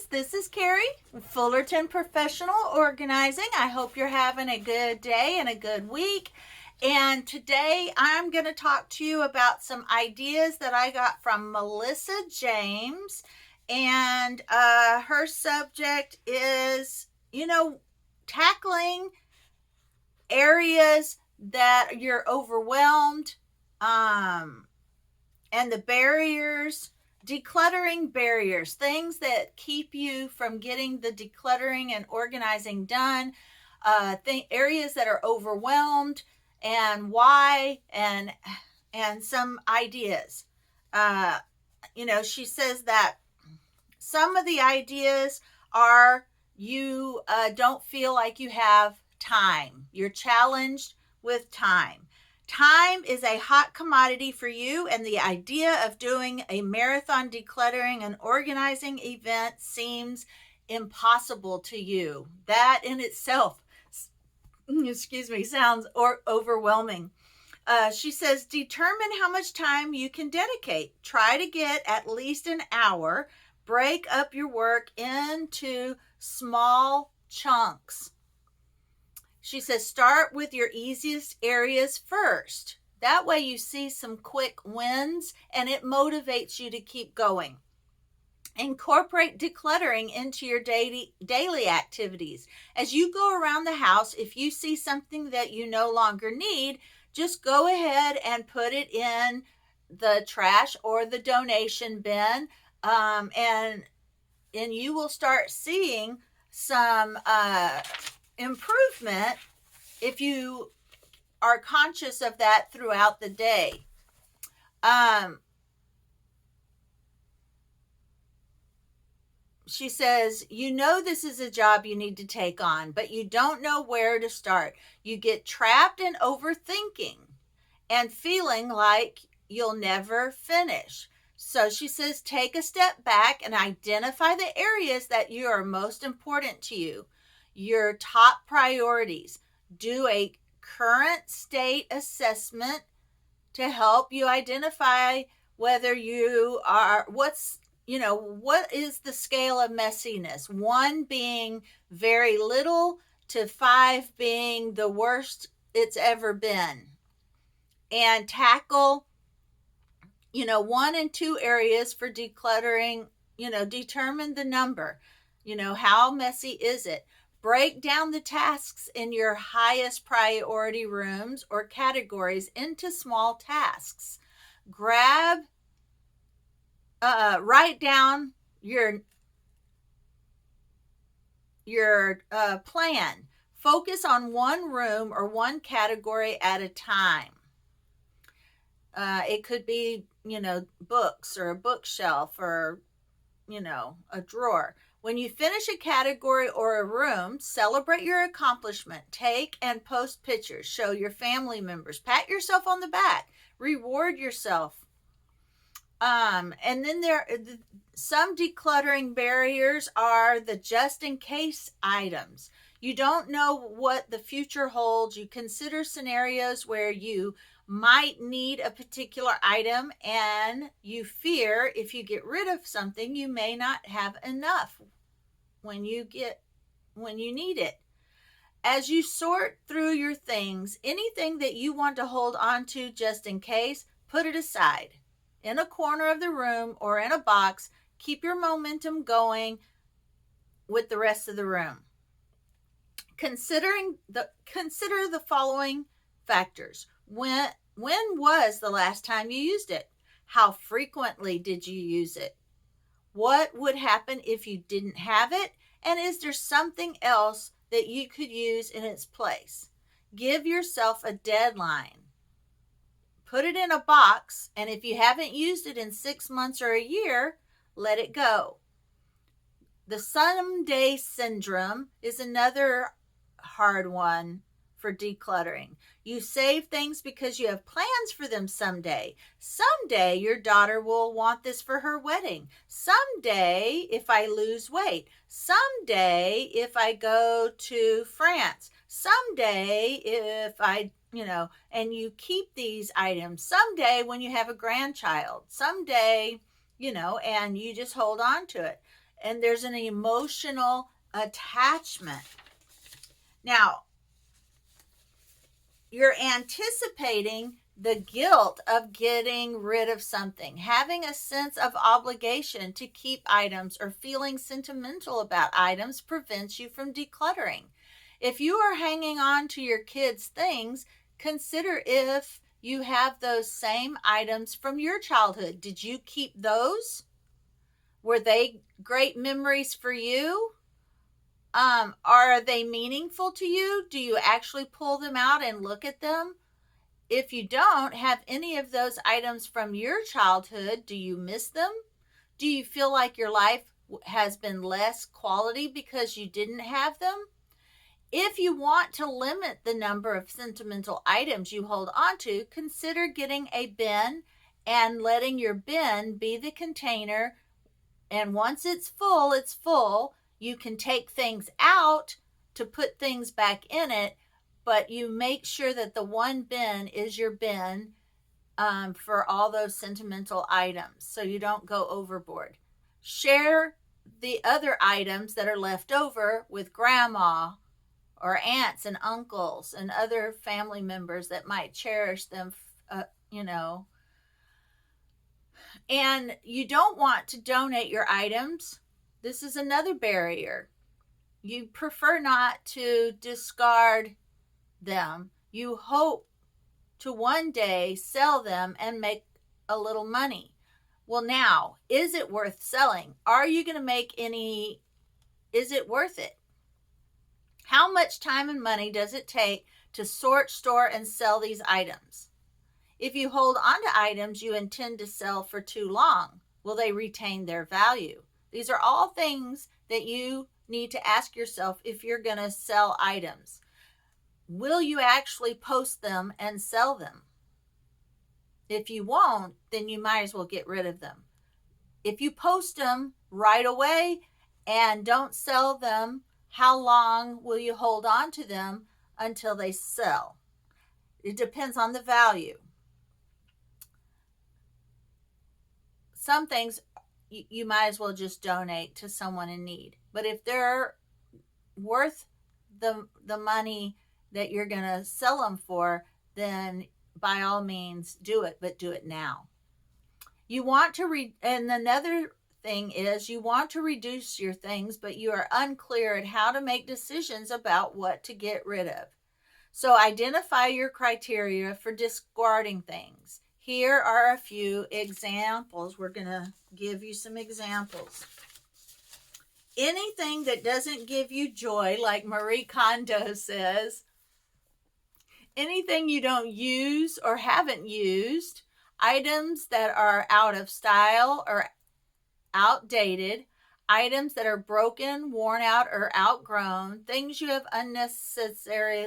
This is Carrie, Fullerton Professional Organizing. I hope you're having a good day and a good week. And today I'm going to talk to you about some ideas that I got from Melissa James. And her subject is, tackling areas that you're overwhelmed, and the barriers, decluttering barriers, things that keep you from getting the decluttering and organizing done, areas that are overwhelmed and why, and some ideas. She says that some of the ideas are you don't feel like you have time. You're challenged with time. Time is a hot commodity for you, and the idea of doing a marathon decluttering and organizing event seems impossible to you. That in itself, sounds overwhelming. She says, determine how much time you can dedicate. Try to get at least an hour. Break up your work into small chunks. She says, start with your easiest areas first. That way you see some quick wins and it motivates you to keep going. Incorporate decluttering into your daily activities. As you go around the house, if you see something that you no longer need, just go ahead and put it in the trash or the donation bin, and you will start seeing some improvement if you are conscious of that throughout the day. She says, this is a job you need to take on, but you don't know where to start. You get trapped in overthinking and feeling like you'll never finish. So she says, take a step back and identify the areas that are most important to you, your top priorities. Do a current state assessment to help you identify whether you are, what is the scale of messiness? 1 being very little to 5 being the worst it's ever been. And tackle, 1 and 2 areas for decluttering, determine the number. How messy is it? Break down the tasks in your highest priority rooms or categories into small tasks. Write down your plan. Focus on 1 room or 1 category at a time. It could be, books or a bookshelf or, a drawer. When you finish a category or a room, celebrate your accomplishment. Take and post pictures. Show your family members. Pat yourself on the back. Reward yourself. And then some decluttering barriers are the just in case items. You don't know what the future holds. You consider scenarios where you might need a particular item and you fear if you get rid of something, you may not have enough when you need it. As you sort through your things, anything that you want to hold on to just in case, put it aside in a corner of the room or in a box. Keep your momentum going with the rest of the room. Consider the following factors. When was the last time you used it? How frequently did you use it? What would happen if you didn't have it? And is there something else that you could use in its place? Give yourself a deadline. Put it in a box, and if you haven't used it in 6 months or a year, let it go. The someday syndrome is another hard one for decluttering. You save things because you have plans for them someday. Someday your daughter will want this for her wedding. Someday if I lose weight. Someday if I go to France. Someday if I, and you keep these items. Someday when you have a grandchild. Someday, and you just hold on to it. and there's an emotional attachment. Now, you're anticipating the guilt of getting rid of something, having a sense of obligation to keep items, or feeling sentimental about items prevents you from decluttering. If you are hanging on to your kids' things, consider if you have those same items from your childhood. Did you keep those? Were they great memories for you? Are they meaningful to you? Do you actually pull them out and look at them? If you don't have any of those items from your childhood, do you miss them? Do you feel like your life has been less quality because you didn't have them? If you want to limit the number of sentimental items you hold onto, consider getting a bin and letting your bin be the container. And once it's full, it's full. You can take things out to put things back in it, but you make sure that the one bin is your bin for all those sentimental items, so you don't go overboard. Share the other items that are left over with grandma or aunts and uncles and other family members that might cherish them, you know. And you don't want to donate your items. This is another barrier. You prefer not to discard them. You hope to one day sell them and make a little money. Well, now, is it worth selling? Are you going to make any? Is it worth it? How much time and money does it take to sort, store, and sell these items? If you hold on to items you intend to sell for too long, will they retain their value? These are all things that you need to ask yourself if you're going to sell items. Will you actually post them and sell them? If you won't, then you might as well get rid of them. If you post them right away and don't sell them, how long will you hold on to them until they sell? It depends on the value. Some things you might as well just donate to someone in need. But if they're worth the money that you're going to sell them for, then by all means do it, but do it now. You want to and another thing is you want to reduce your things, but you are unclear at how to make decisions about what to get rid of. So identify your criteria for discarding things. Here are a few examples. We're going to give you some examples. Anything that doesn't give you joy, like Marie Kondo says, anything you don't use or haven't used, items that are out of style or outdated, items that are broken, worn out, or outgrown, things you have unnecessary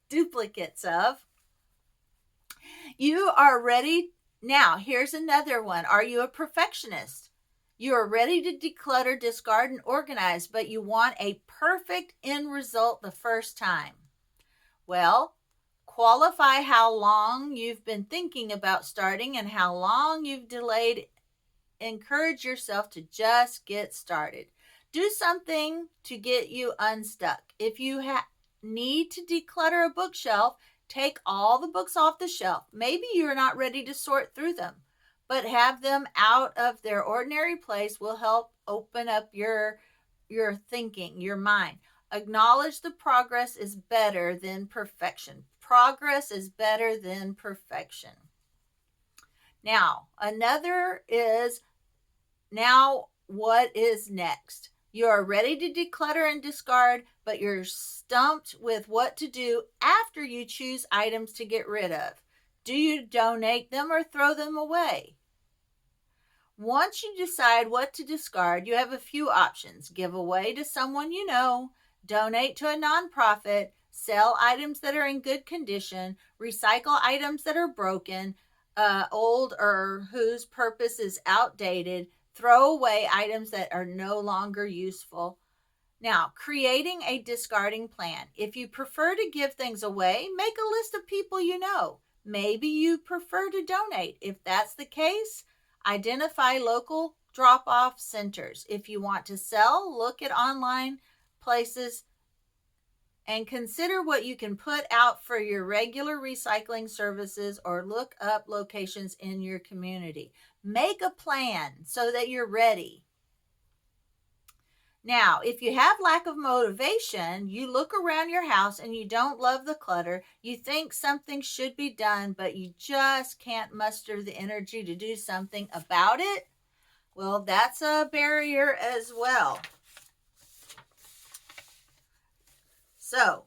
duplicates of. You are ready. Now, here's another one. Are you a perfectionist? You are ready to declutter, discard, and organize, but you want a perfect end result the first time. Well, qualify how long you've been thinking about starting and how long you've delayed. Encourage yourself to just get started. Do something to get you unstuck. If you need to declutter a bookshelf, take all the books off the shelf. Maybe you're not ready to sort through them, but have them out of their ordinary place will help open up your thinking, your mind. Acknowledge the progress is better than perfection. Progress is better than perfection. Now, another is, now what is next? You are ready to declutter and discard, but you're stumped with what to do after you choose items to get rid of. Do you donate them or throw them away? Once you decide what to discard, you have a few options. Give away to someone you know, donate to a nonprofit, sell items that are in good condition, recycle items that are broken, old, or whose purpose is outdated, throw away items that are no longer useful. Now, creating a discarding plan. If you prefer to give things away, make a list of people you know. Maybe you prefer to donate. If that's the case, identify local drop-off centers. If you want to sell, look at online places and consider what you can put out for your regular recycling services, or look up locations in your community. Make a plan so that you're ready. Now, if you have lack of motivation, you look around your house and you don't love the clutter, you think something should be done, but you just can't muster the energy to do something about it, well, that's a barrier as well. So,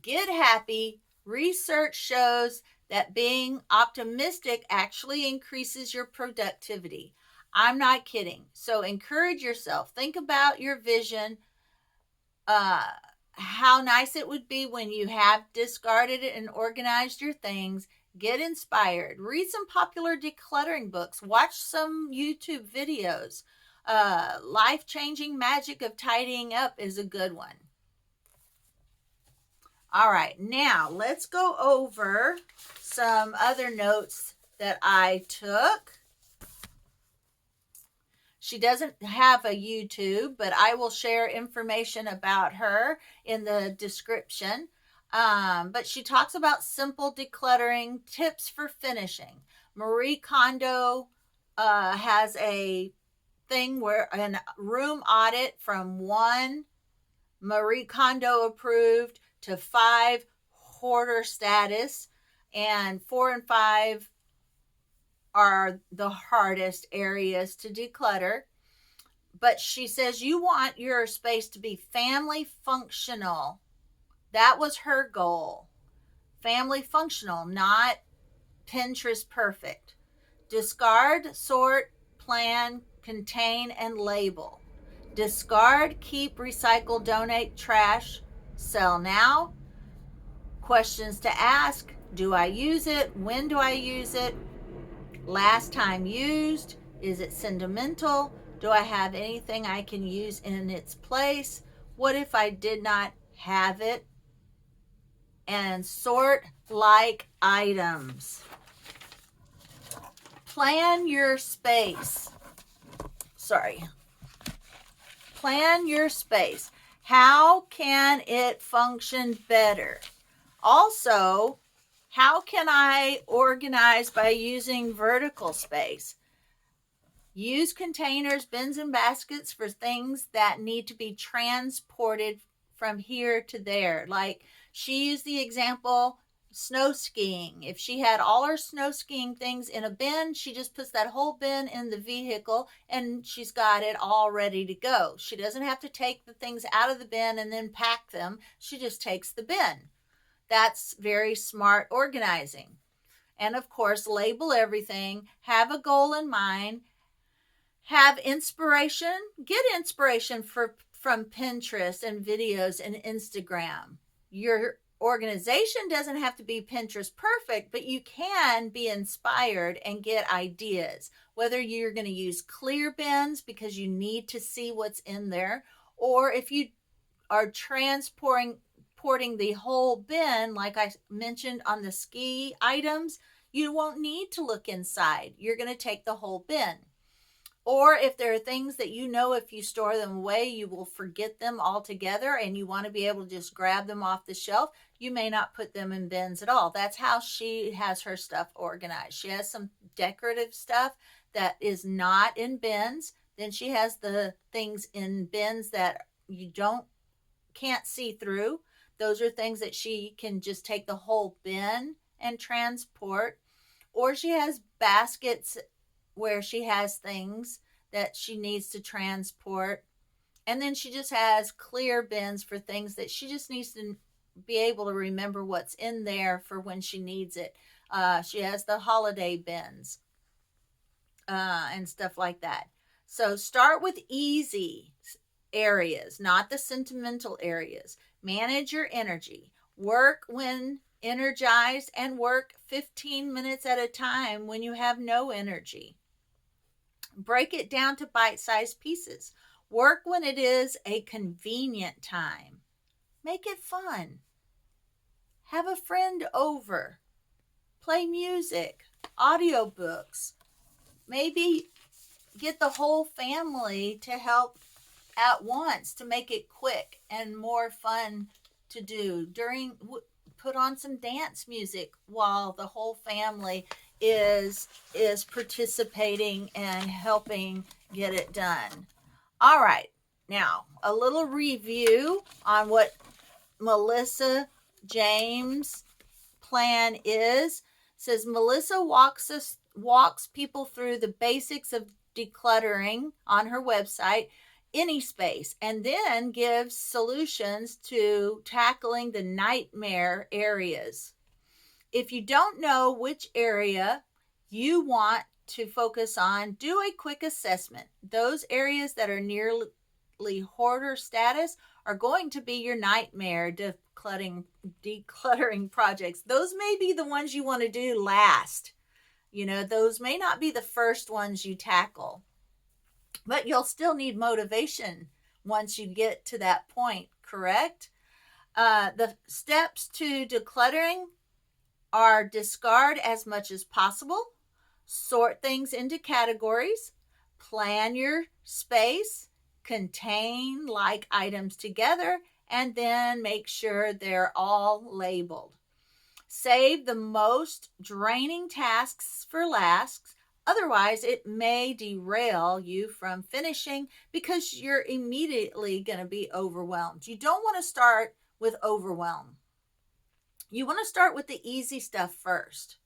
get happy. Research shows that being optimistic actually increases your productivity. I'm not kidding. So encourage yourself. Think about your vision, how nice it would be when you have discarded and organized your things. Get inspired. Read some popular decluttering books. Watch some YouTube videos. Life-changing magic of tidying up is a good one. All right, now let's go over some other notes that I took. She doesn't have a YouTube, but I will share information about her in the description. But she talks about simple decluttering, tips for finishing. Marie Kondo has a thing where a room audit from 1 Marie Kondo approved to 5 hoarder status, and 4 and 5 are the hardest areas to declutter. But she says you want your space to be family functional. That was her goal. Family functional, not Pinterest perfect. Discard, sort, plan, contain, and label. Discard, keep, recycle, donate, trash, sell now. Questions to ask: do I use it? When do I use it? Last time used? Is it sentimental? Do I have anything I can use in its place? What if I did not have it? And sort like items. Plan your space. Plan your space. How can it function better? Also, how can I organize by using vertical space? Use containers, bins, and baskets for things that need to be transported from here to there. Like she used the example, snow skiing. If she had all her snow skiing things in a bin, she just puts that whole bin in the vehicle and she's got it all ready to go. She doesn't have to take the things out of the bin and then pack them. She just takes the bin. That's very smart organizing. And of course, label everything, have a goal in mind, have inspiration, get inspiration from Pinterest and videos and Instagram. Your organization doesn't have to be Pinterest perfect, but you can be inspired and get ideas. Whether you're going to use clear bins because you need to see what's in there, or if you are transporting the whole bin, like I mentioned on the ski items, you won't need to look inside. You're going to take the whole bin. Or if there are things that you know if you store them away, you will forget them altogether and you want to be able to just grab them off the shelf, you may not put them in bins at all. That's how she has her stuff organized. She has some decorative stuff that is not in bins. Then she has the things in bins that you can't see through. Those are things that she can just take the whole bin and transport. Or she has baskets where she has things that she needs to transport. And then she just has clear bins for things that she just needs to be able to remember what's in there for when she needs it. She has the holiday bins and stuff like that. So start with easy areas, not the sentimental areas. Manage your energy. Work when energized and work 15 minutes at a time when you have no energy. Break it down to bite-sized pieces. Work when it is a convenient time. Make it fun. Have a friend over. Play music, audiobooks. Maybe get the whole family to help at once to make it quick and more fun to do. Put on some dance music while the whole family is participating and helping get it done. All right. Now, a little review on what Melissa James plan is. Says Melissa walks people through the basics of decluttering on her website, Any Space, and then gives solutions to tackling the nightmare areas. If you don't know which area you want to focus on, do a quick assessment. Those areas that are nearly hoarder status are going to be your nightmare decluttering projects. Those may be the ones you want to do last. Those may not be the first ones you tackle, but you'll still need motivation once you get to that point, correct? The steps to decluttering are discard as much as possible, sort things into categories, plan your space, contain like items together, and then make sure they're all labeled. Save the most draining tasks for last. Otherwise, it may derail you from finishing because you're immediately going to be overwhelmed. You don't want to start with overwhelm. You want to start with the easy stuff first.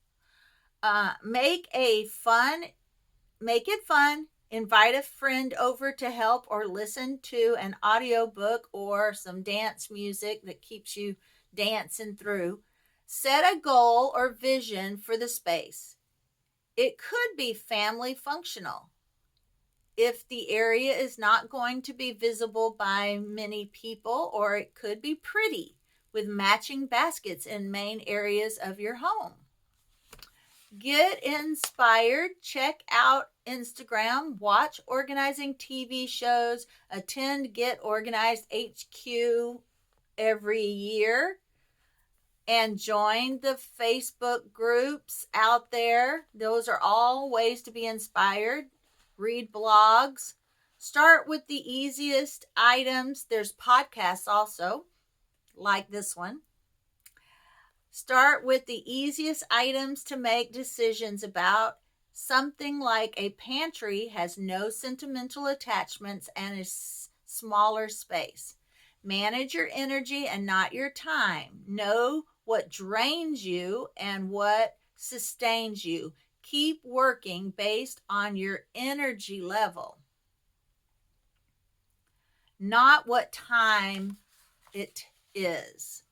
Make it fun. Invite a friend over to help or listen to an audiobook or some dance music that keeps you dancing through. Set a goal or vision for the space. It could be family functional. If the area is not going to be visible by many people, or it could be pretty with matching baskets in main areas of your home. Get inspired. Check out Instagram. Watch organizing TV shows. Attend Get Organized HQ every year. And join the Facebook groups out there. Those are all ways to be inspired. Read blogs. Start with the easiest items. There's podcasts also, like this one. Start with the easiest items to make decisions about. Something like a pantry has no sentimental attachments and is smaller space. Manage your energy and not your time. Know what drains you and what sustains you. Keep working based on your energy level, not what time it is.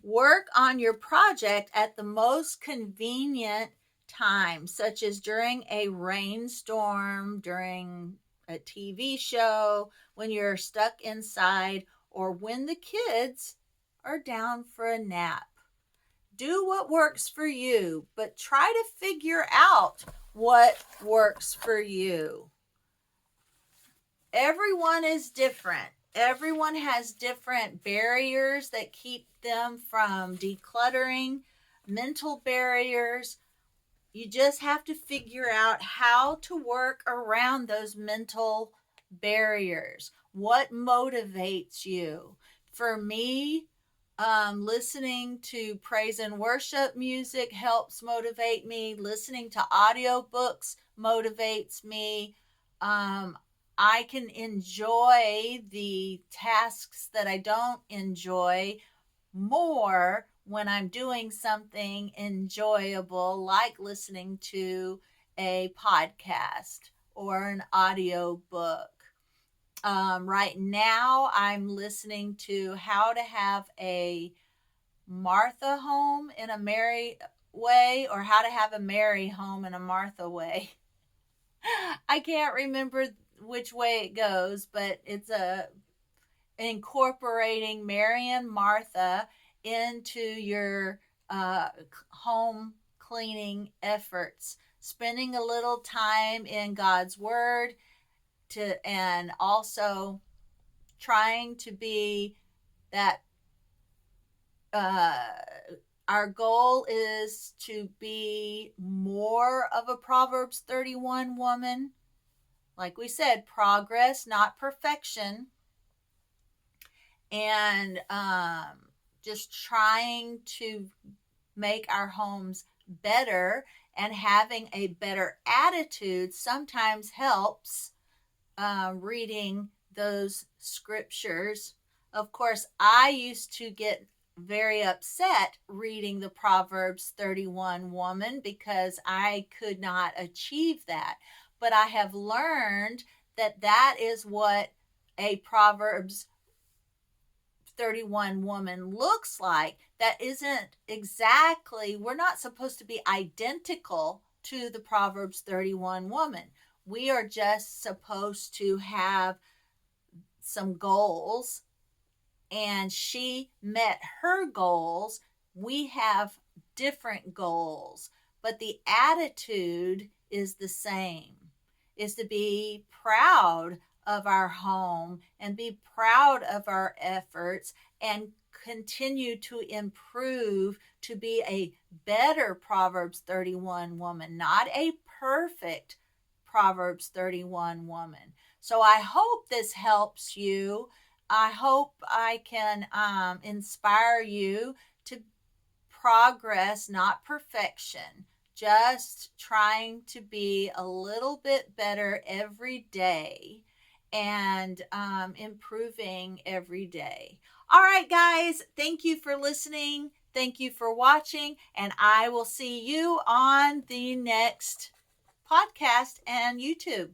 Work on your project at the most convenient time, such as during a rainstorm, during a TV show, when you're stuck inside, or when the kids are down for a nap. Do what works for you, but try to figure out what works for you. Everyone is different. Everyone has different barriers that keep them from decluttering, mental barriers. You just have to figure out how to work around those mental barriers. What motivates you? For me, listening to praise and worship music helps motivate me. Listening to audiobooks motivates me. I can enjoy the tasks that I don't enjoy more when I'm doing something enjoyable, like listening to a podcast or an audio book. Right now, I'm listening to How to Have a Martha Home in a Mary Way, or How to Have a Mary Home in a Martha Way. I can't remember which way it goes, but it's incorporating Mary and Martha into your home cleaning efforts, spending a little time in God's Word, and also trying to be that our goal is to be more of a Proverbs 31 woman. Like we said, progress, not perfection. And just trying to make our homes better, and having a better attitude sometimes helps. Reading those scriptures. Of course, I used to get very upset reading the Proverbs 31 woman because I could not achieve that. But I have learned that that is what a Proverbs 31 woman looks like. That isn't exactly, we're not supposed to be identical to the Proverbs 31 woman. We are just supposed to have some goals, and she met her goals. We have different goals, but the attitude is the same, is to be proud of our home and be proud of our efforts and continue to improve to be a better Proverbs 31 woman, not a perfect Proverbs 31 woman. So I hope this helps you. I hope I can inspire you to progress, not perfection. Just trying to be a little bit better every day, and improving every day. All right, guys, thank you for listening. Thank you for watching, and I will see you on the next podcast and YouTube.